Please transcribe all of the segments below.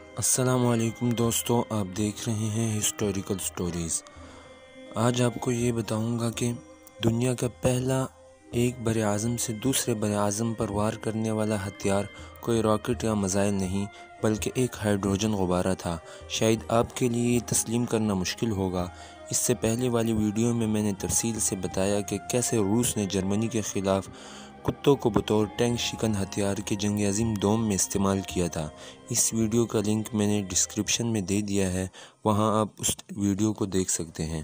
السلام علیکم دوستو، آپ دیکھ رہے ہیں ہسٹوریکل سٹوریز۔ آج آپ کو یہ بتاؤں گا کہ دنیا کا پہلا ایک بر اعظم سے دوسرے بر اعظم پر وار کرنے والا ہتھیار کوئی راکٹ یا میزائل نہیں بلکہ ایک ہائیڈروجن غبارہ تھا۔ شاید آپ کے لیے یہ تسلیم کرنا مشکل ہوگا۔ اس سے پہلے والی ویڈیو میں نے تفصیل سے بتایا کہ کیسے روس نے جرمنی کے خلاف کتوں کو بطور ٹینک شکن ہتھیار کے جنگ عظیم دوم میں استعمال کیا تھا۔ اس ویڈیو کا لنک میں نے ڈسکرپشن میں دے دیا ہے، وہاں آپ اس ویڈیو کو دیکھ سکتے ہیں۔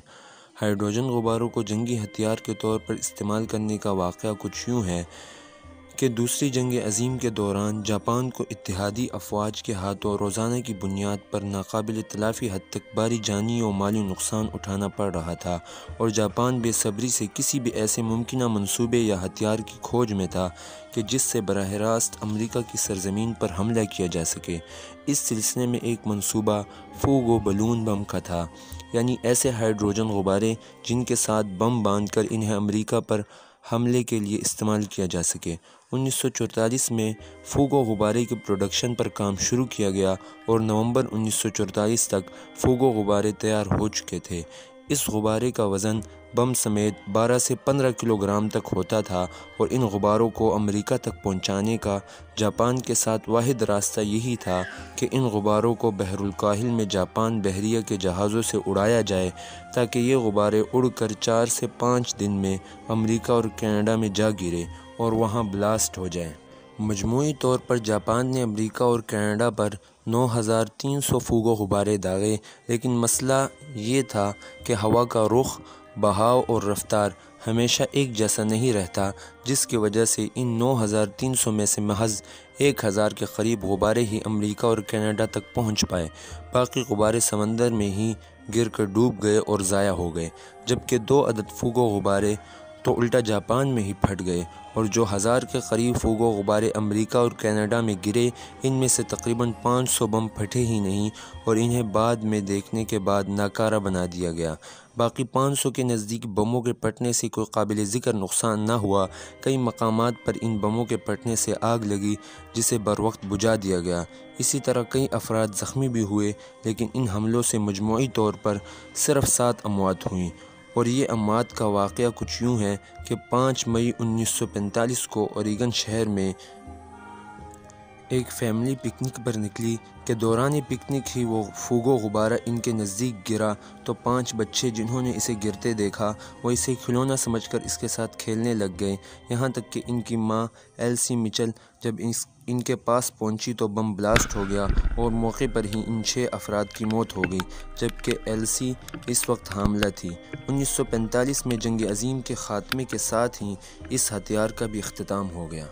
ہائیڈروجن غباروں کو جنگی ہتھیار کے طور پر استعمال کرنے کا واقعہ کچھ یوں ہے کہ دوسری جنگ عظیم کے دوران جاپان کو اتحادی افواج کے ہاتھوں روزانہ کی بنیاد پر ناقابل تلافی حد تک بھاری جانی و مالی نقصان اٹھانا پڑ رہا تھا، اور جاپان بے صبری سے کسی بھی ایسے ممکنہ منصوبے یا ہتھیار کی کھوج میں تھا کہ جس سے براہ راست امریکہ کی سرزمین پر حملہ کیا جا سکے۔ اس سلسلے میں ایک منصوبہ فوگو بلون بم کا تھا، یعنی ایسے ہائیڈروجن غبارے جن کے ساتھ بم باندھ کر انہیں امریکہ پر حملے کے لیے استعمال کیا جا سکے۔ 1944 میں فوگو غبارے کی پروڈکشن پر کام شروع کیا گیا اور نومبر 1944 تک فوگو غبارے تیار ہو چکے تھے۔ اس غبارے کا وزن بم سمیت 12 سے 15 کلوگرام تک ہوتا تھا، اور ان غباروں کو امریکہ تک پہنچانے کا جاپان کے ساتھ واحد راستہ یہی تھا کہ ان غباروں کو بحر الکاہل میں جاپان بحریہ کے جہازوں سے اڑایا جائے تاکہ یہ غبارے اڑ کر 4 سے 5 دن میں امریکہ اور کینیڈا میں جا گرے اور وہاں بلاسٹ ہو جائے۔ مجموعی طور پر جاپان نے امریکہ اور کینیڈا پر 9300 فوگو غبارے داغے، لیکن مسئلہ یہ تھا کہ ہوا کا رخ، بہاؤ اور رفتار ہمیشہ ایک جیسا نہیں رہتا، جس کی وجہ سے ان 9300 میں سے محض 1000 کے قریب غبارے ہی امریکہ اور کینیڈا تک پہنچ پائے۔ باقی غبارے سمندر میں ہی گر کر ڈوب گئے اور ضائع ہو گئے، جبکہ 2 عدد فوگو غبارے تو الٹا جاپان میں ہی پھٹ گئے، اور جو 1000 کے قریب فوگو غبارے امریکہ اور کینیڈا میں گرے، ان میں سے تقریباً 500 بم پھٹے ہی نہیں اور انہیں بعد میں دیکھنے کے بعد ناکارہ بنا دیا گیا۔ باقی 500 کے نزدیک بموں کے پھٹنے سے کوئی قابل ذکر نقصان نہ ہوا۔ کئی مقامات پر ان بموں کے پھٹنے سے آگ لگی جسے بروقت بجھا دیا گیا۔ اسی طرح کئی افراد زخمی بھی ہوئے، لیکن ان حملوں سے مجموعی طور پر صرف 7 اموات ہوئیں، اور یہ اموات کا واقعہ کچھ یوں ہے کہ 5 مئی 1945 کو اوریگن شہر میں ایک فیملی پکنک پر نکلی کہ دوران پکنک ہی وہ فوگو غبارہ ان کے نزدیک گرا تو 5 بچے جنہوں نے اسے گرتے دیکھا وہ اسے کھلونا سمجھ کر اس کے ساتھ کھیلنے لگ گئے، یہاں تک کہ ان کی ماں ایلسی مچل جب ان کے پاس پہنچی تو بم بلاسٹ ہو گیا اور موقع پر ہی ان 6 افراد کی موت ہو گئی، جبکہ ایلسی اس وقت حاملہ تھی۔ 1945 میں جنگ عظیم کے خاتمے کے ساتھ ہی اس ہتھیار کا بھی اختتام ہو گیا۔